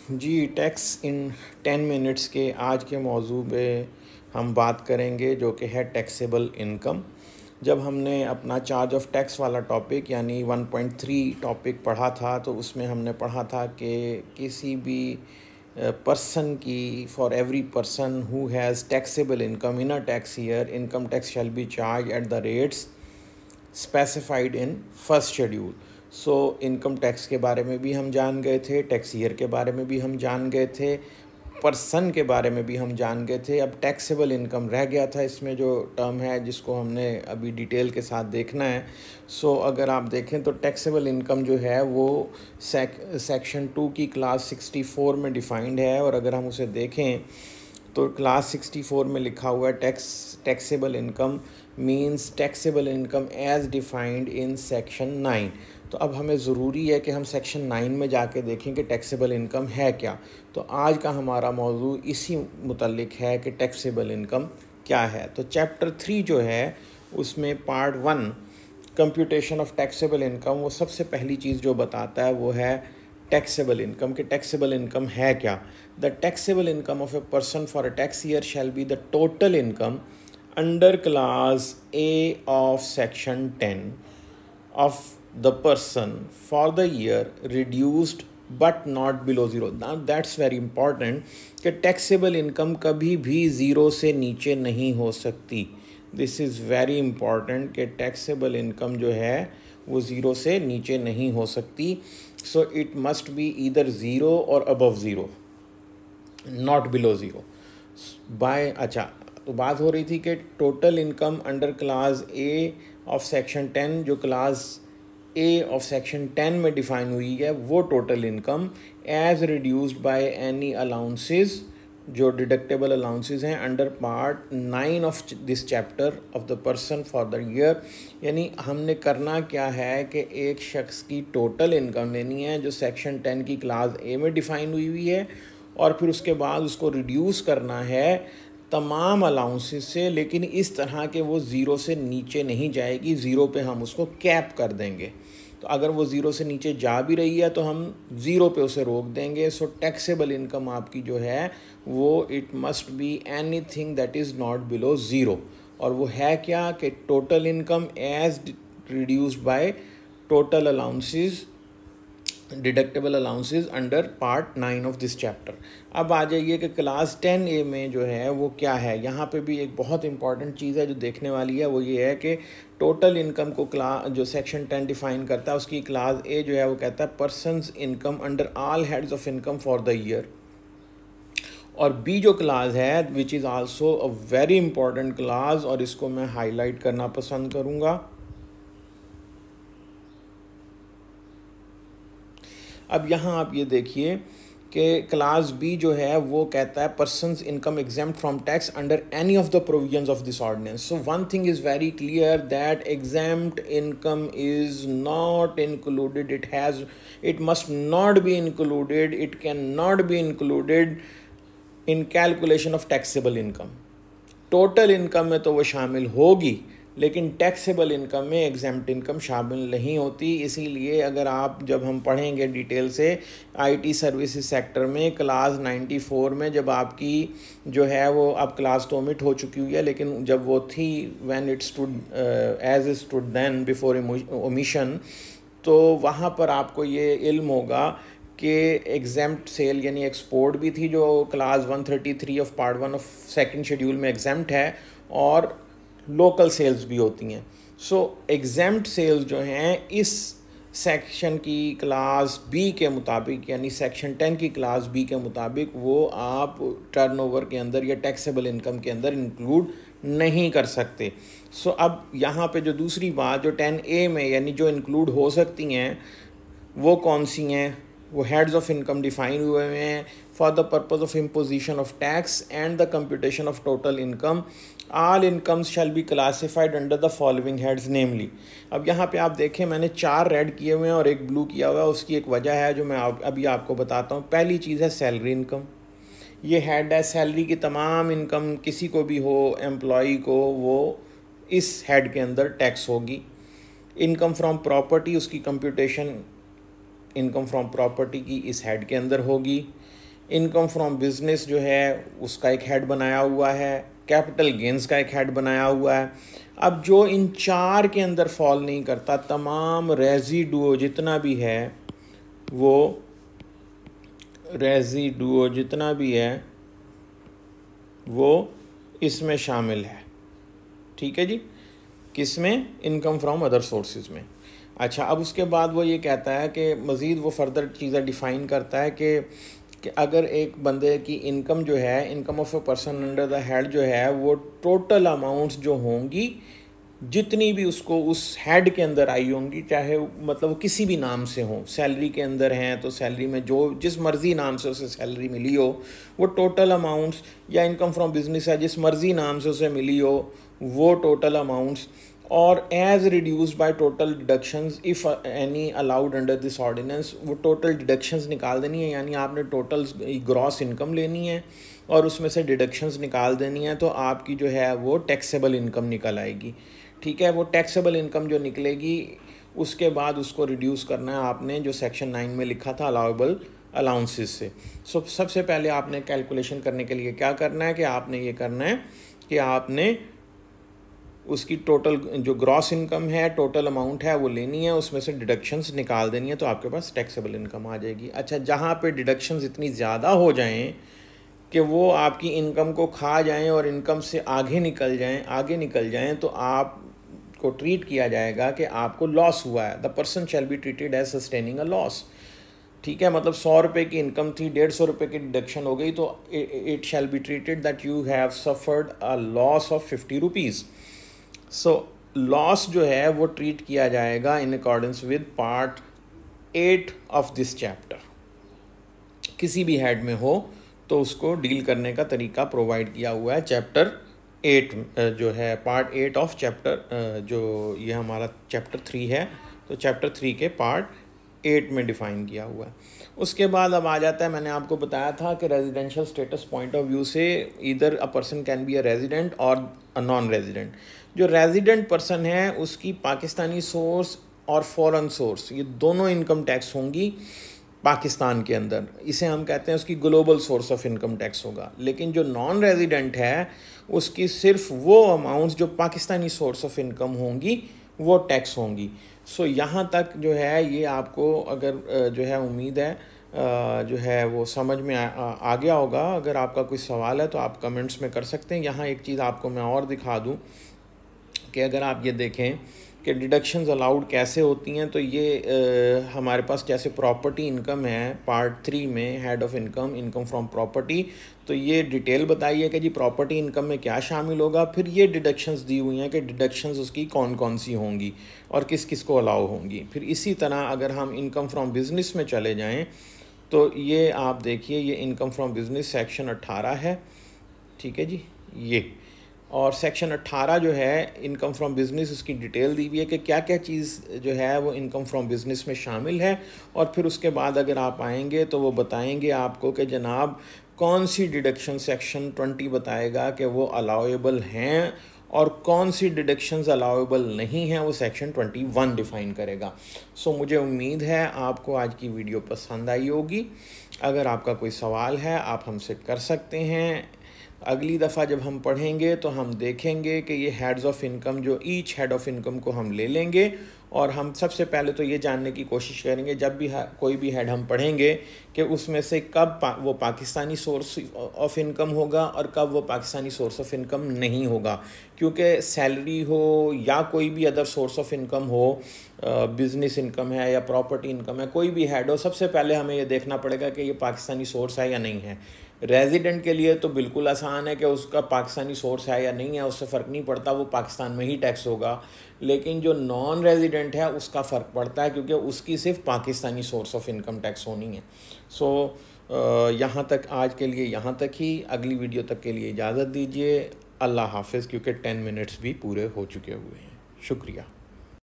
Ji, tax in 10 minutes के आज के मौजू पे हम बात करेंगे जो कि है टैक्सेबल इनकम। जब हमने अपना चार्ज ऑफ टैक्स वाला टॉपिक यानी 1.3 टॉपिक पढ़ा था तो उसमें हमने पढ़ा था कि किसी भी पर्सन की for every person who has taxable income in a tax year income tax shall be charge at the rates specified in first schedule. So income tax के बारे में भी हम जान गए थे, टैक्स ईयर के बारे में भी हम जान गए थे, पर्सन के बारे में भी हम जान गए थे। अब टैक्सेबल इनकम रह गया था, इसमें जो टर्म है जिसको हमने अभी डिटेल के साथ देखना है। सो अगर आप देखें तो टैक्सेबल इनकम जो है वो सेक्शन 2 की क्लास 64 में डिफाइंड है, और अगर हम उसे देखें तो क्लास 64 में लिखा हुआ है taxable income means taxable income as defined in section 9। तो अब हमें ज़रूरी है कि हम सेक्शन 9 में जाके देखें कि टैक्सेबल इनकम है क्या। तो आज का हमारा मौजू इसी मुतल्लिक है कि टैक्सेबल इनकम क्या है। तो चैप्टर 3 जो है उसमें part 1 computation of taxable income, वो सबसे पहली चीज़ जो बताता है वो है टैक्सेबल इनकम। कि टैक्सेबल इनकम है क्या। The taxable income of a person for a tax year shall be the total income under class A of section 10 of the person for the year reduced but not below zero. Now that's very important कि taxable income कभी भी zero से नीचे नहीं हो सकती। This is very important कि taxable income जो है वो ज़ीरो से नीचे नहीं हो सकती। So it must be either zero और above zero, not below zero. अच्छा, तो बात हो रही थी कि total income under class A of section 10, जो क्लास ए ऑफ सेक्शन 10 में डिफाइन हुई है वो total income as reduced by any allowances, जो डिडक्टेबल अलाउंसेस हैं under part 9 of this chapter of the person for the year. यानी हमने करना क्या है कि एक शख्स की टोटल इनकम लेनी है जो सेक्शन 10 की क्लास ए में डिफाइन हुई है, और फिर उसके बाद उसको रिड्यूस करना है तमाम अलाउंसेस से, लेकिन इस तरह के वो ज़ीरो से नीचे नहीं जाएगी। ज़ीरो पे हम उसको कैप कर देंगे। तो अगर वो ज़ीरो से नीचे जा भी रही है तो हम ज़ीरो पे उसे रोक देंगे। सो टैक्सेबल इनकम आपकी जो है वो it must be anything that is not below zero. और वो है क्या कि total income as reduced by total allowances, deductible allowances under part 9 of this chapter. अब आ जाइए कि क्लास 10A में जो है वो क्या है। यहाँ पे भी एक बहुत इंपॉर्टेंट चीज़ है जो देखने वाली है, वो ये है कि टोटल इनकम को जो सेक्शन 10 डिफाइन करता है उसकी क्लास ए जो है वो कहता है person's income under all heads of income for the year. और बी जो क्लास है which is also a very important class, और इसको मैं हाईलाइट करना पसंद करूँगा। अब यहाँ आप ये देखिए कि क्लास बी जो है वो कहता है person's income exempt from tax under any of the provisions of this ordinance. So one thing is very clear that exempt income is not included, it must not be included, it can not be included in calculation of taxable income. Total income में तो वो शामिल होगी, लेकिन taxable income में exempt income शामिल नहीं होती। इसीलिए अगर आप जब हम पढ़ेंगे डिटेल से आईटी सर्विसेज सेक्टर में क्लास 94 में, जब आपकी जो है वो अब क्लास तो ओमिट हो चुकी हुई है, लेकिन जब वो थी when it stood as it stood then before omission, तो वहाँ पर आपको ये इल्म होगा कि एग्जेम्प्ट सेल यानी एक्सपोर्ट भी थी जो class 133 of part 1 of second schedule में एग्जेम्प्ट है, और लोकल सेल्स भी होती हैं। सो एग्जेम्प्ट सेल्स जो हैं इस सेक्शन की क्लास बी के मुताबिक यानी सेक्शन 10 की क्लास बी के मुताबिक वो आप टर्नओवर के अंदर या टैक्सेबल इनकम के अंदर इंक्लूड नहीं कर सकते। सो अब यहाँ पे जो दूसरी बात जो 10A में यानी जो इंक्लूड हो सकती हैं वो कौन सी हैं, वो हेड्स ऑफ इनकम डिफाइन हुए हैं for the purpose of imposition of tax and the computation of total income. All incomes shall be classified under the following heads namely. अब यहाँ पे आप देखें मैंने 4 रेड किए हुए हैं और एक ब्लू किया हुआ है। उसकी एक वजह है जो मैं अभी आपको बताता हूँ। पहली चीज़ है सैलरी इनकम। ये हेड है, सैलरी की तमाम इनकम किसी को भी हो एम्प्लॉई को, वो इस हेड के अंदर टैक्स होगी। इनकम फ्रॉम प्रॉपर्टी, उसकी कंप्यूटेशन इनकम फ्रॉम प्रॉपर्टी की इस हेड के अंदर होगी। इनकम फ्रॉम बिजनेस जो है उसका एक हेड बनाया हुआ है, कैपिटल गेंस का एक हेड बनाया हुआ है। अब जो इन चार के अंदर फॉल नहीं करता, तमाम रेजिडुओ जितना भी है वो रेजिडुओ जितना भी है वो इसमें शामिल है। ठीक है जी, किसमें? इनकम फ्रॉम अदर सोर्सेज में। अच्छा, अब उसके बाद वो ये कहता है कि मज़ीद वो फर्दर चीज़ें डिफ़ाइन करता है कि अगर एक बंदे की इनकम जो है, income of a person under the head जो है, वो टोटल अमाउंट्स जो होंगी जितनी भी उसको उस हेड के अंदर आई होंगी, चाहे मतलब वो किसी भी नाम से हो, सैलरी के अंदर हैं तो सैलरी में जो जिस मर्ज़ी नाम से उसे सैलरी मिली हो वो टोटल अमाउंट्स, या इनकम फ्रॉम बिजनेस है जिस मर्ज़ी नाम से उसे मिली हो वो टोटल अमाउंट्स, और as reduced by total deductions if any allowed under this ordinance, वो टोटल डिडक्शंस निकाल देनी है। यानी आपने टोटल ग्रॉस इनकम लेनी है और उसमें से डिडक्शंस निकाल देनी है, तो आपकी जो है वो टैक्सेबल इनकम निकल आएगी। ठीक है, वो टैक्सेबल इनकम जो निकलेगी उसके बाद उसको रिड्यूस करना है आपने, जो सेक्शन 9 में लिखा था अलाउेबल अलाउंसेस से। सबसे पहले आपने कैलकुलेशन करने के लिए क्या करना है कि आपने ये करना है कि आपने उसकी टोटल जो ग्रॉस इनकम है, टोटल अमाउंट है वो लेनी है, उसमें से डिडक्शंस निकाल देनी है, तो आपके पास टैक्सेबल इनकम आ जाएगी। अच्छा, जहाँ पे डिडक्शंस इतनी ज़्यादा हो जाएं कि वो आपकी इनकम को खा जाएं और इनकम से आगे निकल जाएं तो आपको ट्रीट किया जाएगा कि आपको लॉस हुआ है। The person shall be treated as sustaining a loss. ठीक है, मतलब 100 रुपये की इनकम थी, 150 रुपये की डिडक्शन हो गई, तो it shall be treated that you have suffered a loss of 50 rupees. So loss जो है वो ट्रीट किया जाएगा in accordance with part 8 of this chapter. किसी भी हेड में हो तो उसको डील करने का तरीका प्रोवाइड किया हुआ है चैप्टर 8 जो है, पार्ट 8 ऑफ चैप्टर, जो ये हमारा चैप्टर 3 है, तो चैप्टर 3 के पार्ट 8 में डिफ़ाइन किया हुआ है। उसके बाद अब आ जाता है, मैंने आपको बताया था कि residential status point of view से इधर a person can be a resident और अ नॉन रेजिडेंट। जो रेजिडेंट पर्सन है उसकी पाकिस्तानी सोर्स और फॉरेन सोर्स, ये दोनों इनकम टैक्स होंगी पाकिस्तान के अंदर। इसे हम कहते हैं उसकी global source of income tax होगा। लेकिन जो नॉन रेजिडेंट है उसकी सिर्फ वो अमाउंट्स जो पाकिस्तानी सोर्स ऑफ इनकम होंगी वो टैक्स होंगी। सो यहाँ तक जो है ये आपको अगर जो है उम्मीद है जो है वो समझ में आ गया होगा। अगर आपका कोई सवाल है तो आप कमेंट्स में कर सकते हैं। यहाँ एक चीज़ आपको मैं और दिखा दूँ कि अगर आप ये देखें कि डिडक्शंस अलाउड कैसे होती हैं, तो ये हमारे पास जैसे प्रॉपर्टी इनकम है पार्ट 3 में, head of income, income from property, तो ये डिटेल बताई है कि जी प्रॉपर्टी इनकम में क्या शामिल होगा। फिर ये डिडक्शंस दी हुई हैं कि डिडक्शंस उसकी कौन कौन सी होंगी और किस किस को अलाउ होंगी। फिर इसी तरह अगर हम इनकम फ्रॉम बिज़नेस में चले जाएँ तो ये आप देखिए, ये इनकम फ्रॉम बिज़नेस सेक्शन 18 है। ठीक है जी, ये और सेक्शन 18 जो है इनकम फ्रॉम बिज़नेस, उसकी डिटेल दी हुई है कि क्या क्या चीज़ जो है वो इनकम फ्रॉम बिज़नेस में शामिल है। और फिर उसके बाद अगर आप आएंगे तो वो बताएंगे आपको कि जनाब कौन सी डिडक्शन, सेक्शन 20 बताएगा कि वो अलाउेबल हैं और कौन सी डिडक्शंस अलाउेबल नहीं हैं, वो सेक्शन 21 डिफ़ाइन करेगा। सो मुझे उम्मीद है आपको आज की वीडियो पसंद आई होगी। अगर आपका कोई सवाल है आप हमसे कर सकते हैं। अगली दफ़ा जब हम पढ़ेंगे तो हम देखेंगे कि ये हेड्स ऑफ इनकम, जो ईच हेड ऑफ इनकम को हम ले लेंगे और हम सबसे पहले तो ये जानने की कोशिश करेंगे जब भी कोई भी हेड हम पढ़ेंगे कि उसमें से कब वो पाकिस्तानी सोर्स ऑफ इनकम होगा और कब वो पाकिस्तानी सोर्स ऑफ इनकम नहीं होगा। क्योंकि सैलरी हो या कोई भी अदर सोर्स ऑफ इनकम हो, बिज़नेस इनकम है या प्रॉपर्टी इनकम है, कोई भी हेड हो, सबसे पहले हमें ये देखना पड़ेगा कि ये पाकिस्तानी सोर्स है या नहीं है। रेजिडेंट के लिए तो बिल्कुल आसान है कि उसका पाकिस्तानी सोर्स है या नहीं है, उससे फ़र्क नहीं पड़ता, वो पाकिस्तान में ही टैक्स होगा। लेकिन जो नॉन रेजिडेंट है उसका फ़र्क पड़ता है क्योंकि उसकी सिर्फ Pakistani source of income tax होनी है। सो यहाँ तक आज के लिए यहाँ तक ही। अगली वीडियो तक के लिए इजाज़त दीजिए। अल्लाह हाफ़िज़, क्योंकि 10 मिनट्स भी पूरे हो चुके हुए हैं। शुक्रिया।